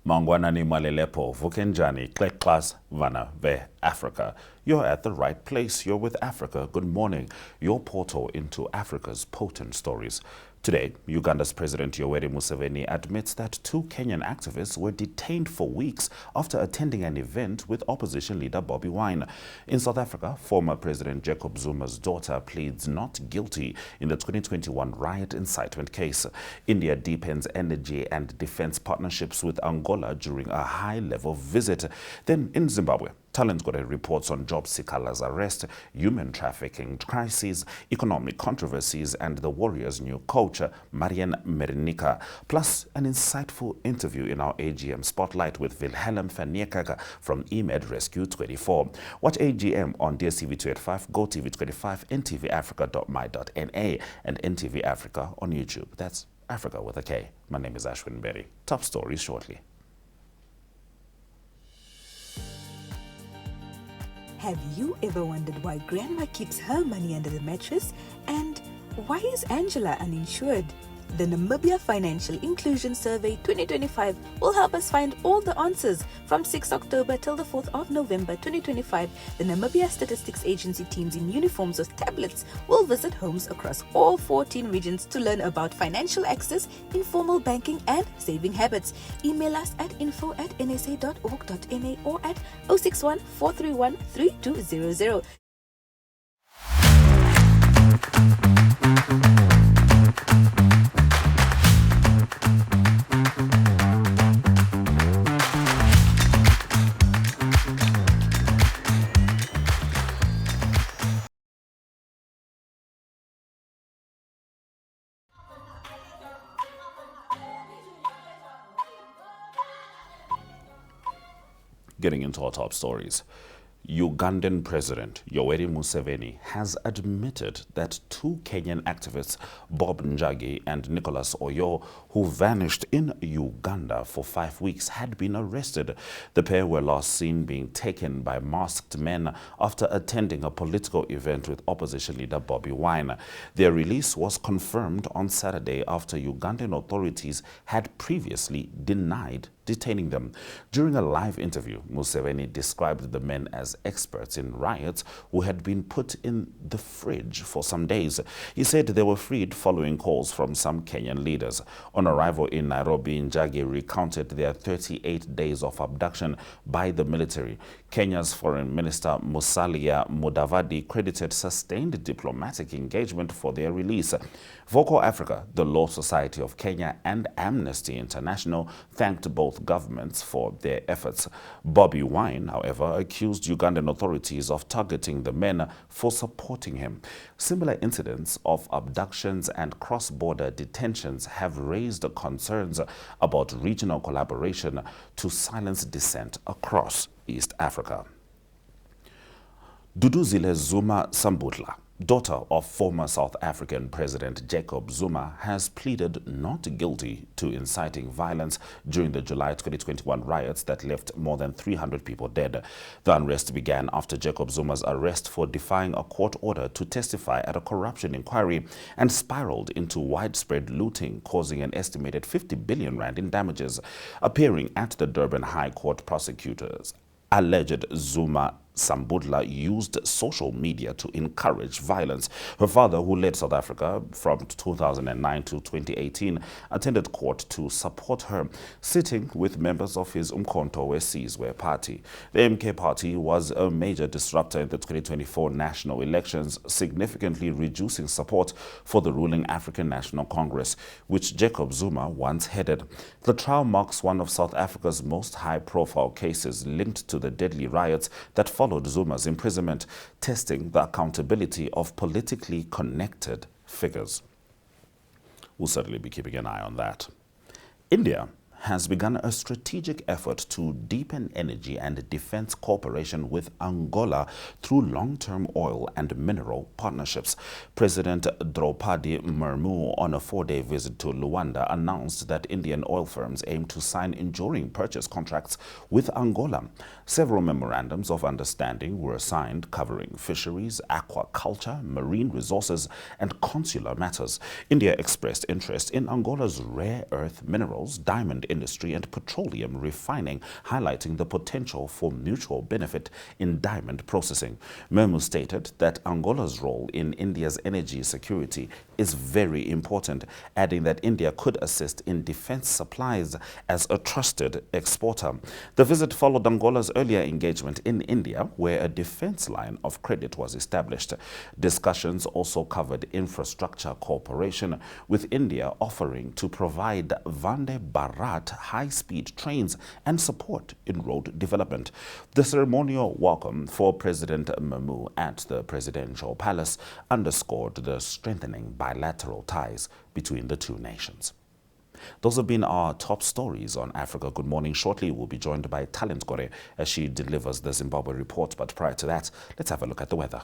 Mangwanani Malelepo, Vukenjani, Kleklas, Vana, Ve, Africa. You're at the right place. You're with Africa. Good morning. Your portal into Africa's potent stories. Today, Uganda's President Yoweri Museveni admits that two Kenyan activists were detained for weeks after attending an event with opposition leader Bobi Wine. In South Africa, former President Jacob Zuma's daughter pleads not guilty in the 2021 riot incitement case. India deepens energy and defense partnerships with Angola during a high-level visit. Then in Zimbabwe, Talent got reports on job seekers' arrest, human trafficking crises, economic controversies, and the Warriors' new coach, Marian Merinica, plus an insightful interview in our AGM spotlight with Wilhelm van Niekerk from EMED Rescue 24. Watch AGM on DSTV 285, GoTV 25, ntvafrica.my.na, and NTV Africa on YouTube. That's Africa with a K. My name is Ashwin Berry. Top stories shortly. Have you ever wondered why Grandma keeps her money under the mattress? And why is Angela uninsured? The Namibia Financial Inclusion Survey 2025 will help us find all the answers. From 6 October till the 4th of November 2025, the Namibia Statistics Agency teams in uniforms with tablets will visit homes across all 14 regions to learn about financial access, informal banking and saving habits. Email us at info@nsa.org.na or at 061 431 3200. Getting into our top stories. Ugandan President Yoweri Museveni has admitted that two Kenyan activists, Bob Njagi and Nicholas Oyo, who vanished in Uganda for 5 weeks, had been arrested. The pair were last seen being taken by masked men after attending a political event with opposition leader Bobi Wine. Their release was confirmed on Saturday after Ugandan authorities had previously denied detaining them. During a live interview, Museveni described the men as experts in riots who had been put in the fridge for some days. He said they were freed following calls from some Kenyan leaders. On arrival in Nairobi, Njagi recounted their 38 days of abduction by the military. Kenya's Foreign Minister Musalia Mudavadi credited sustained diplomatic engagement for their release. Vocal Africa, the Law Society of Kenya, and Amnesty International thanked both governments for their efforts. Bobi Wine, however, accused Ugandan authorities of targeting the men for supporting him. Similar incidents of abductions and cross-border detentions have raised concerns about regional collaboration to silence dissent across East Africa. Duduzile Zuma Sambutla, daughter of former South African President Jacob Zuma, has pleaded not guilty to inciting violence during the July 2021 riots that left more than 300 people dead. The unrest began after Jacob Zuma's arrest for defying a court order to testify at a corruption inquiry and spiraled into widespread looting, causing an estimated 50 billion rand in damages. Appearing at the Durban High Court, prosecutors alleged Zuma Sambutla used social media to encourage violence. Her father, who led South Africa from 2009 to 2018, attended court to support her, sitting with members of his Umkhonto weSizwe party. The MK party was a major disruptor in the 2024 national elections, significantly reducing support for the ruling African National Congress, which Jacob Zuma once headed. The trial marks one of South Africa's most high-profile cases linked to the deadly riots that followed Zuma's imprisonment, testing the accountability of politically connected figures. We'll certainly be keeping an eye on that. India has begun a strategic effort to deepen energy and defense cooperation with Angola through long-term oil and mineral partnerships. President Draupadi Murmu, on a 4-day visit to Luanda, announced that Indian oil firms aim to sign enduring purchase contracts with Angola. Several memorandums of understanding were signed covering fisheries, aquaculture, marine resources, and consular matters. India expressed interest in Angola's rare earth minerals, diamond industry and petroleum refining, highlighting the potential for mutual benefit in diamond processing. Memu stated that Angola's role in India's energy security is very important, adding that India could assist in defense supplies as a trusted exporter. The visit followed Angola's earlier engagement in India, where a defense line of credit was established. Discussions also covered infrastructure cooperation, with India offering to provide Vande Bharat high-speed trains and support in road development. The ceremonial welcome for President Memu at the Presidential Palace underscored the strengthening bilateral ties between the two nations. Those have been our top stories on Africa Good Morning. Shortly, we'll be joined by Talent Gore as she delivers the Zimbabwe report. But prior to that, let's have a look at the weather.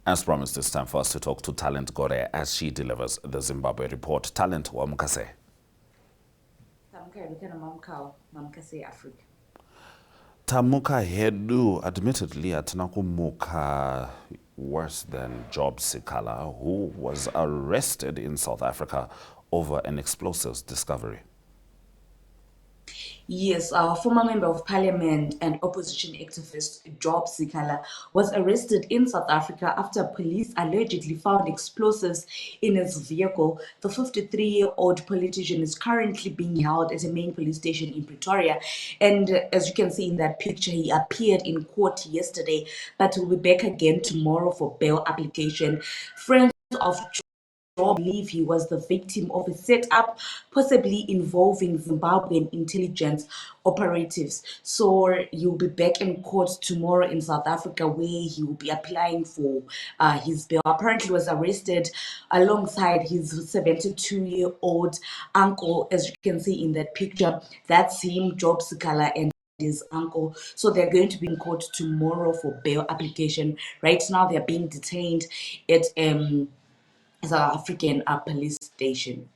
As promised, it's time for us to talk to Talent Gore as she delivers the Zimbabwe report. Talent, wamukase. Tamuka hedu, admittedly, atinakumuka worse than Job Sikala, who was arrested in South Africa over an explosives discovery. Yes, our former member of parliament and opposition activist Job Sikala was arrested in South Africa after police allegedly found explosives in his vehicle. The 53-year-old politician is currently being held at a main police station in Pretoria. And as you can see in that picture, he appeared in court yesterday, but will be back again tomorrow for bail application. Friends of believe he was the victim of a setup possibly involving Zimbabwean intelligence operatives. So he'll be back in court tomorrow in South Africa, where he will be applying for his bail. Apparently was arrested alongside his 72-year-old uncle, as you can see in that picture. That's him, Job Sikala, and his uncle. So they're going to be in court tomorrow for bail application. Right now they're being detained at South African police station.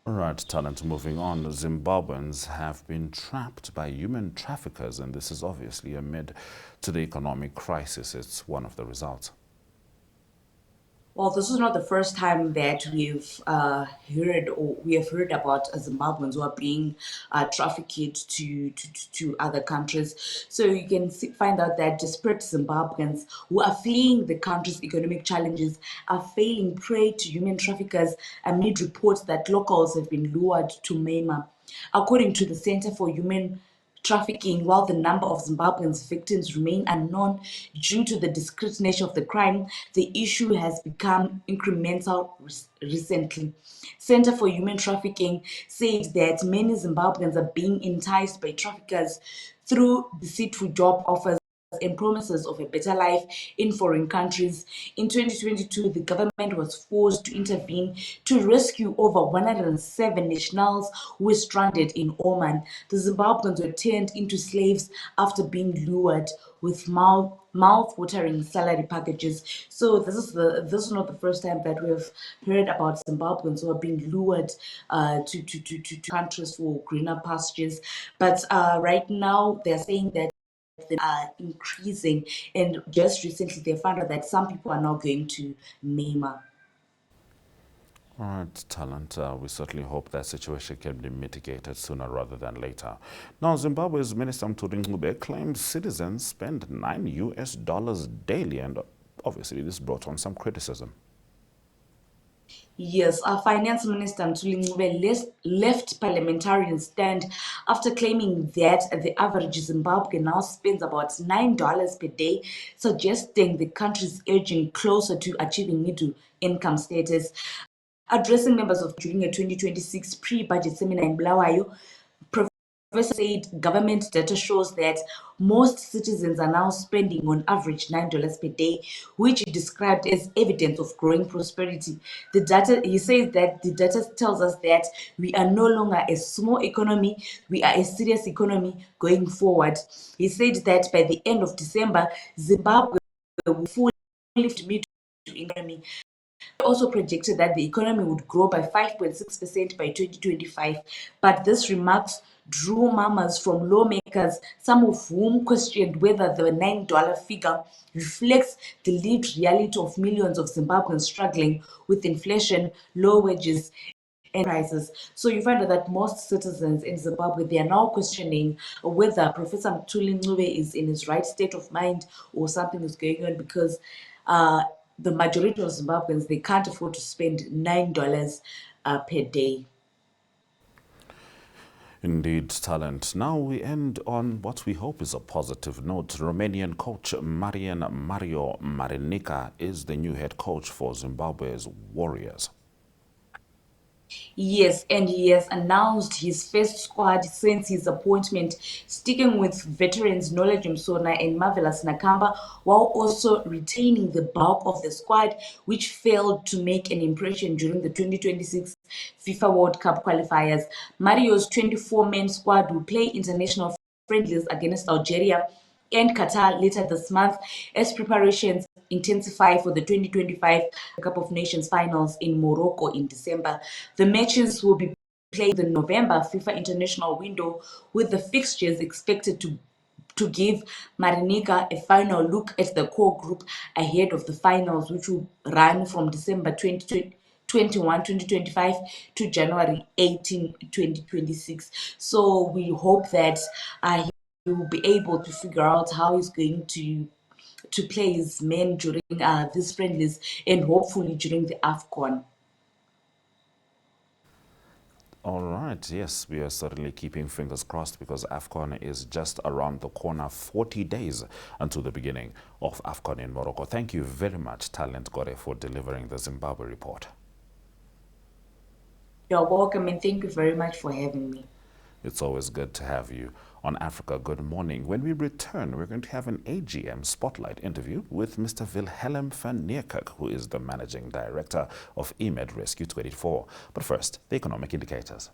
All right, Talent, moving on. Zimbabweans have been trapped by human traffickers, and this is obviously amid to the economic crisis. It's one of the results. Well, this is not the first time that we have heard about Zimbabweans who are being trafficked to other countries. So you can find out that desperate Zimbabweans who are fleeing the country's economic challenges are falling prey to human traffickers amid reports that locals have been lured to Myanmar. According to the Center for Human Trafficking, while the number of Zimbabweans victims remain unknown due to the discrete nature of the crime, the issue has become incremental recently. Center for Human Trafficking said that many Zimbabweans are being enticed by traffickers through deceitful job offers and promises of a better life in foreign countries. In 2022, the government was forced to intervene to rescue over 107 nationals who were stranded in Oman. The Zimbabweans were turned into slaves after being lured with mouth-watering salary packages. So this is not the first time that we have heard about Zimbabweans who are being lured to countries for greener pastures. But right now, they're saying that they are increasing, and just recently they found out that some people are now going to Myanmar. All right, Talent, we certainly hope that situation can be mitigated sooner rather than later. Now, Zimbabwe's Minister Mtuli claims citizens spend $9 daily, and obviously this brought on some criticism. Yes, our Finance Minister Mthuli Ncube left parliamentarians stand after claiming that the average Zimbabwean now spends about $9 per day, suggesting the country is edging closer to achieving middle income status. Addressing members of during a 2026 pre-budget seminar in Bulawayo, Professor said government data shows that most citizens are now spending on average $9 per day, which he described as evidence of growing prosperity. The data, he says that the data tells us that we are no longer a small economy, we are a serious economy going forward. He said that by the end of December, Zimbabwe will fully meet the economy. Also projected that the economy would grow by 5.6% by 2025, but this remarks drew murmurs from lawmakers, some of whom questioned whether the $9 figure reflects the lived reality of millions of Zimbabweans struggling with inflation, low wages, and prices. So you find out that most citizens in Zimbabwe, they are now questioning whether Professor Mthuli Ncube is in his right state of mind or something is going on, because uh, the majority of Zimbabweans, they can't afford to spend $9 per day. Indeed, talent. Now we end on what we hope is a positive note. Romanian coach Mario Marinica is the new head coach for Zimbabwe's Warriors. Yes, and he has announced his first squad since his appointment, sticking with veterans Knowledge Msona and Marvelous Nakamba, while also retaining the bulk of the squad, which failed to make an impression during the 2026 FIFA World Cup qualifiers. Mario's 24-man squad will play international friendlies against Algeria and Qatar later this month as preparations intensify for the 2025 Cup of Nations finals in Morocco in December. The matches will be played in the November FIFA international window, with the fixtures expected to give Marinica a final look at the core group ahead of the finals, which will run from December 2025 to January 18, 2026. So we hope that he will be able to figure out how he's going to play his men during these friendlies and hopefully during the AFCON. All right, yes, we are certainly keeping fingers crossed because AFCON is just around the corner, 40 days until the beginning of AFCON in Morocco. Thank you very much, Talent Gore, for delivering the Zimbabwe report. You're welcome, and thank you very much for having me. It's always good to have you on Africa Good Morning. When we return, we're going to have an AGM spotlight interview with Mr. Wilhelm van Neerkerk, who is the Managing Director of EMED Rescue 24. But first, the economic indicators.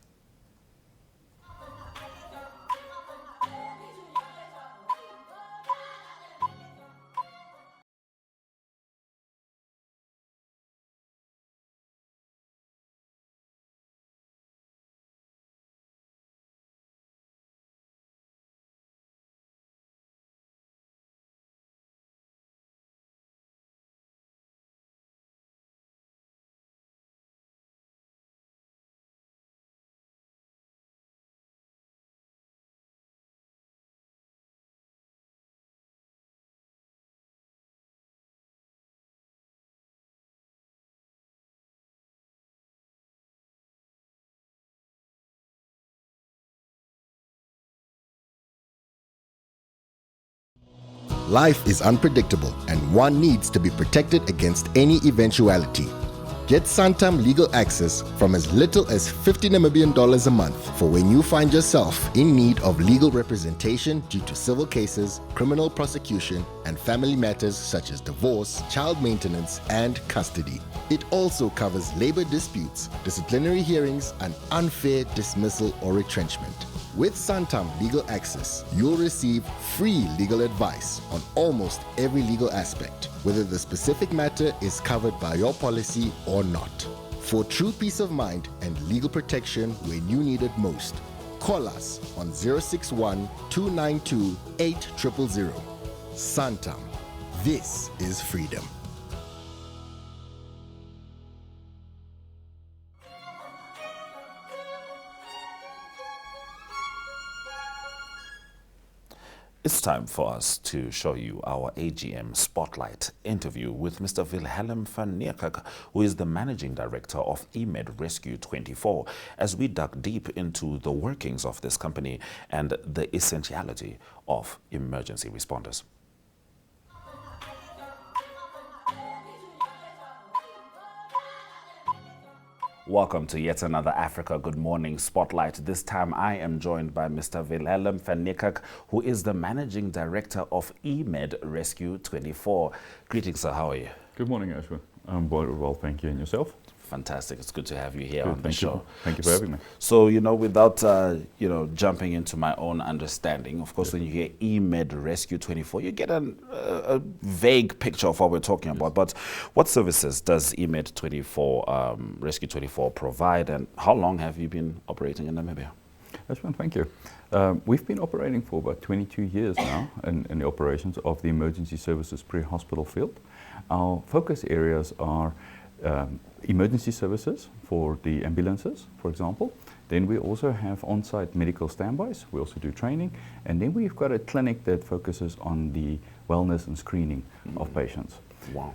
Life is unpredictable and one needs to be protected against any eventuality. Get Santam legal access from as little as 50 Namibian dollars a month for when you find yourself in need of legal representation due to civil cases, criminal prosecution, and family matters such as divorce, child maintenance, and custody. It also covers labor disputes, disciplinary hearings, and unfair dismissal or retrenchment. With Santam Legal Access, you'll receive free legal advice on almost every legal aspect, whether the specific matter is covered by your policy or not. For true peace of mind and legal protection when you need it most, call us on 061 292 8000. Santam. This is freedom. It's time for us to show you our AGM Spotlight interview with Mr. Wilhelm van Niekerk, who is the Managing Director of eMed Rescue 24, as we dug deep into the workings of this company and the essentiality of emergency responders. Welcome to yet another Africa Good Morning Spotlight. This time I am joined by Mr. Wilhelm van Niekerk, who is the Managing Director of eMed Rescue 24. Greetings, sir. How are you? Good morning, Ashwin. I'm very well, thank you. And yourself? Fantastic. It's good to have you here Good, on the show. Thank you for having me. So, without, jumping into my own understanding, of course, when you hear eMed Rescue 24, you get a vague picture of what we're talking about. But what services does eMed 24, Rescue 24 provide, and how long have you been operating in Namibia? Ashwin, thank you. We've been operating for about 22 years now in the operations of the emergency services pre-hospital field. Our focus areas are emergency services for the ambulances, for example. Then we also have on-site medical standbys. We also do training. And then we've got a clinic that focuses on the wellness and screening of patients. Wow.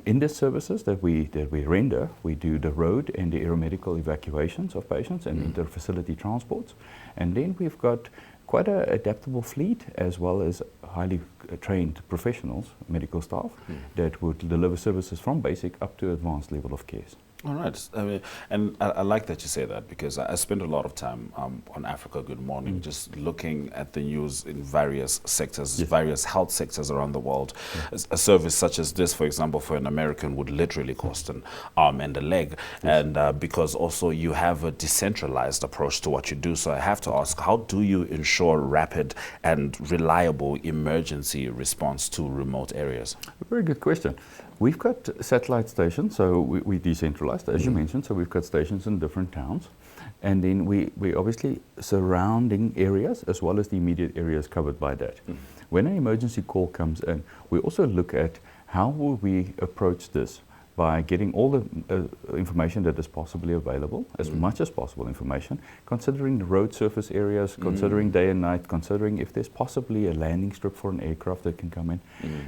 In the services that we render, we do the road and the aeromedical evacuations of patients and inter-facility transports. And then we've got quite an adaptable fleet, as well as highly trained professionals, medical staff, that would deliver services from basic up to advanced level of care. All right. I like that you say that, because I spend a lot of time on Africa Good Morning just looking at the news in various sectors, various health sectors around the world. A service such as this, for example, for an American would literally cost an arm and a leg. And because also you have a decentralized approach to what you do. So I have to ask, how do you ensure rapid and reliable emergency response to remote areas? A very good question. We've got satellite stations, so we decentralized, as you mentioned, so we've got stations in different towns. And then we obviously surrounding areas as well as the immediate areas covered by that. When an emergency call comes in, we also look at how will we approach this by getting all the information that is possibly available, as much as possible information, considering the road surface areas, considering day and night, considering if there's possibly a landing strip for an aircraft that can come in.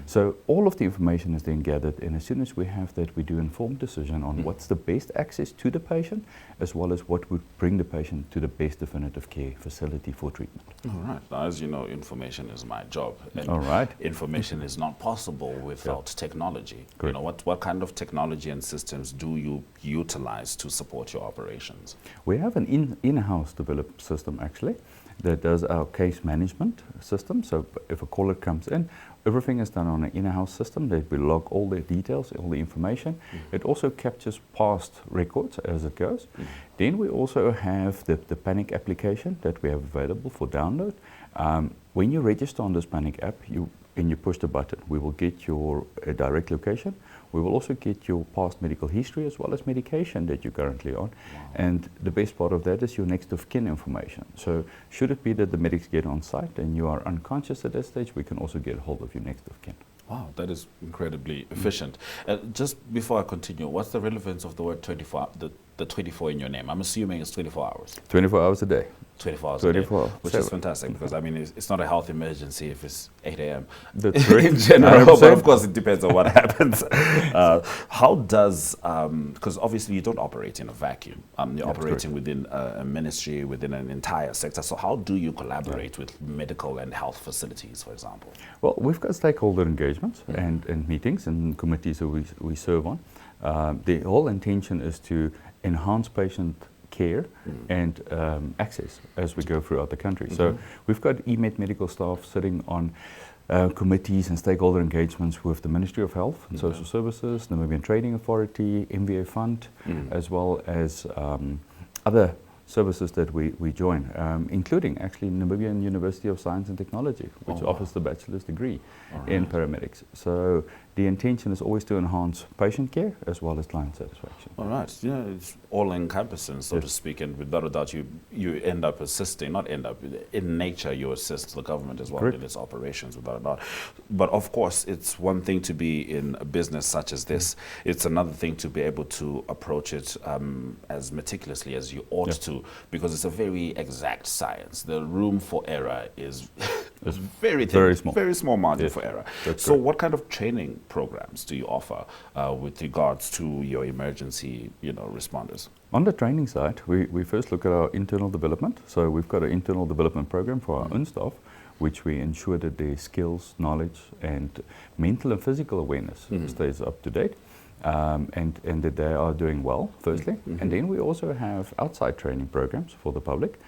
So all of the information is then gathered, and as soon as we have that, we do informed decision on what's the best access to the patient, as well as what would bring the patient to the best definitive care facility for treatment. All right. Now, as you know, information is my job. And all right. Information is not possible without technology. Correct. What kind of technology and systems do you utilize to support your operations? We have an in-house developed system, actually, that does our case management system. So if a caller comes in, everything is done on an in-house system that we log all the details, all the information. It also captures past records as it goes. Then we also have the Panic application that we have available for download. When you register on this Panic app, and you push the button, we will get your direct location. We will also get your past medical history as well as medication that you're currently on. And the best part of that is your next of kin information. So should it be that the medics get on site and you are unconscious at that stage, we can also get a hold of your next of kin. Wow, that is incredibly efficient. Just before I continue, what's the relevance of the word 24, the 24 in your name? I'm assuming it's 24 hours. 24 hours a day. 24 hours 24 a day, which is fantastic, because I mean, it's not a health emergency if it's 8 a.m. That's right. in general, but of course it depends on what happens. How does, because obviously you don't operate in a vacuum. You're operating within a ministry, within an entire sector. So how do you collaborate with medical and health facilities, for example? Well, we've got stakeholder engagements and meetings and committees that we serve on. The whole intention is to enhance patient care and access as we go throughout the country. So we've got eMed medical staff sitting on committees and stakeholder engagements with the Ministry of Health and Social Services, Namibian Trading Authority, MVA Fund, as well as other services that we join, including actually Namibian University of Science and Technology, which offers the bachelor's degree in paramedics. So the intention is always to enhance patient care as well as client satisfaction. All right. Yeah, it's all encompassing, so to speak, and without a doubt, you end up assisting, not end up, in nature you assist the government as well in its operations, without a doubt. But of course, it's one thing to be in a business such as this. It's another thing to be able to approach it as meticulously as you ought to, because it's a very exact science. The room for error is It's very very small. very small margin Yes, for error. that's So correct. what kind of training programs do you offer with regards to your emergency, responders? On the training side, we first look at our internal development. So we've got an internal development program for our own staff, which we ensure that their skills, knowledge, and mental and physical awareness stays up to date, and that they are doing well, firstly. And then we also have outside training programs for the public,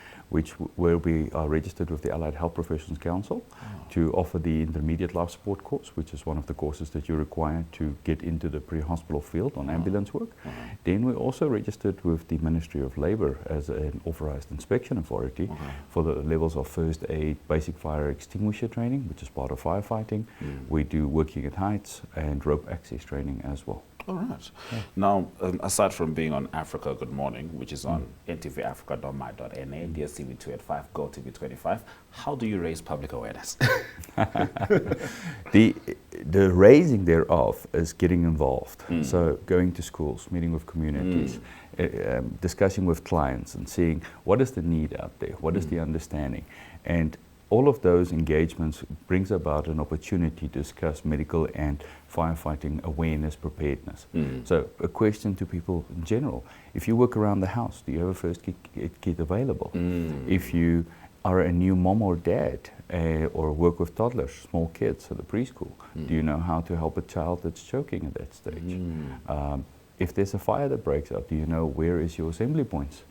where we are registered with the Allied Health Professions Council to offer the intermediate life support course, which is one of the courses that you require to get into the pre-hospital field on ambulance work. Then we're also registered with the Ministry of Labour as an authorised inspection authority for the levels of first aid, basic fire extinguisher training, which is part of firefighting. We do working at heights and rope access training as well. All right. Now, aside from being on Africa Good Morning, which is on ntvafrica.my.na, DSTV2 at 5, Go TV 25, how do you raise public awareness? The raising thereof is getting involved. So going to schools, meeting with communities, discussing with clients and seeing what is the need out there, what is the understanding. And all of those engagements brings about an opportunity to discuss medical and firefighting awareness, preparedness. So a question to people in general: if you work around the house, do you have a first aid kit available? If you are a new mom or dad or work with toddlers, small kids at the preschool, do you know how to help a child that's choking at that stage? If there's a fire that breaks out, do you know where is your assembly points?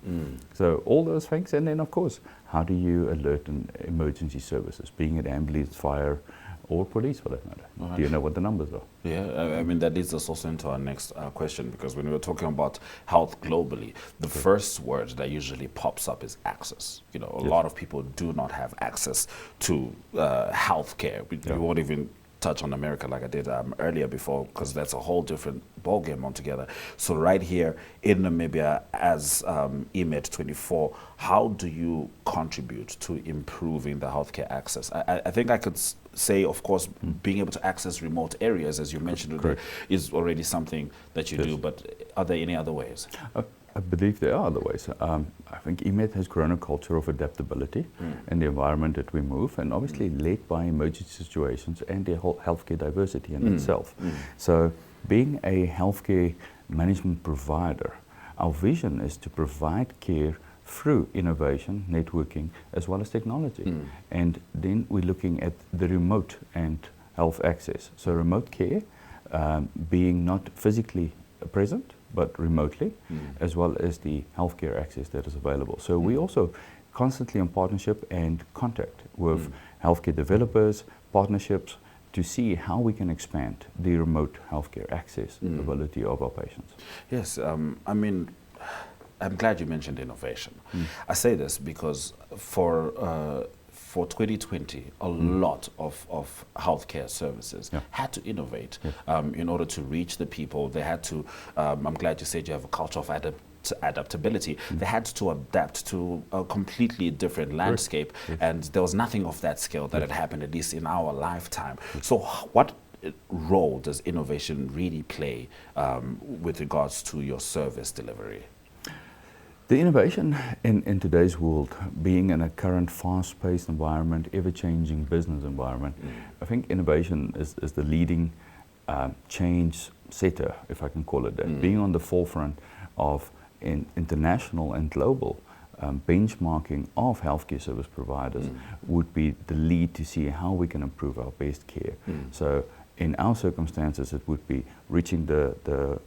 So all those things, and then of course, how do you alert an emergency services, being it ambulance, fire, or police for that matter? Do you know what the numbers are? Yeah, I mean, that leads us also into our next question, because when we were talking about health globally, the first word that usually pops up is access. A lot of people do not have access to health care. We won't even touch on America like I did earlier before, because that's a whole different ballgame altogether. So right here in Namibia, as EMED 24, how do you contribute to improving the healthcare access? I think I could say, of course, being able to access remote areas, as you mentioned, is already something that you do, but are there any other ways? I believe there are other ways. I think EMED has grown a culture of adaptability in the environment that we move, and obviously led by emergency situations and the whole healthcare diversity in itself. So being a healthcare management provider, our vision is to provide care through innovation, networking, as well as technology. And then we're looking at the remote and health access. So remote care, being not physically present, but remotely, as well as the healthcare access that is available. So we also constantly in partnership and contact with healthcare developers, partnerships, to see how we can expand the remote healthcare access ability of our patients. Yes, I mean, I'm glad you mentioned innovation. I say this because for 2020, a lot of healthcare services had to innovate in order to reach the people. They had to, I'm glad you said you have a culture of adaptability. They had to adapt to a completely different landscape, and there was nothing of that scale that had happened, at least in our lifetime. So what role does innovation really play with regards to your service delivery? The innovation in today's world, being in a current fast-paced environment, ever-changing business environment, I think innovation is the leading change setter, if I can call it that. Being on the forefront of international and global benchmarking of healthcare service providers would be the lead to see how we can improve our best care. So in our circumstances, it would be reaching the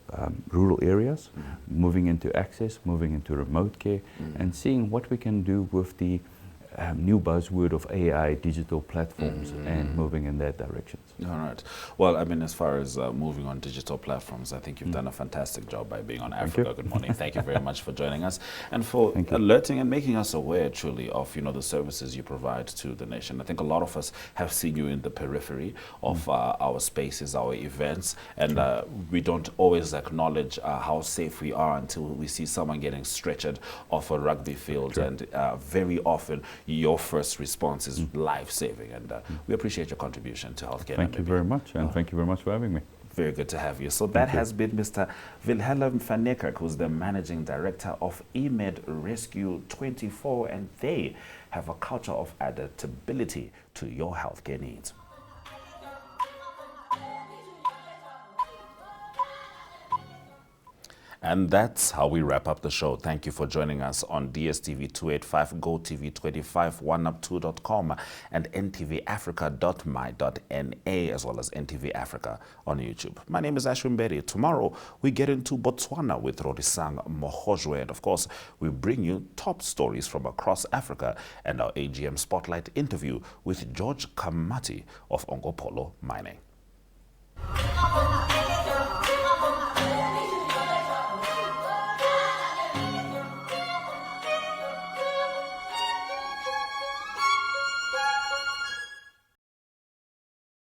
rural areas, moving into access, moving into remote care, and seeing what we can do with the new buzzword of AI, digital platforms, and moving in that direction. All right. Well, I mean, as far as moving on digital platforms, I think you've done a fantastic job by being on Africa Good Morning. Thank you very much for joining us and for alerting and making us aware truly of, the services you provide to the nation. I think a lot of us have seen you in the periphery of our spaces, our events, and we don't always acknowledge how safe we are until we see someone getting stretchered off a rugby field. And very often your first response is life-saving, and we appreciate your contribution to healthcare. Thank you very much, and thank you very much for having me. Very good to have you. So that has been Mr. Wilhelm van Niekerk, who's the Managing Director of EMED Rescue 24, and they have a culture of adaptability to your healthcare needs. And that's how we wrap up the show. Thank you for joining us on DSTV 285, GoTV 25, oneup2.com, and ntvafrica.my.na, as well as NTV Africa on YouTube. My name is Ashwin Berry. Tomorrow, we get into Botswana with Rorisang Mohojwe. And of course, we bring you top stories from across Africa and our AGM Spotlight interview with George Kamati of Ongopolo Mining.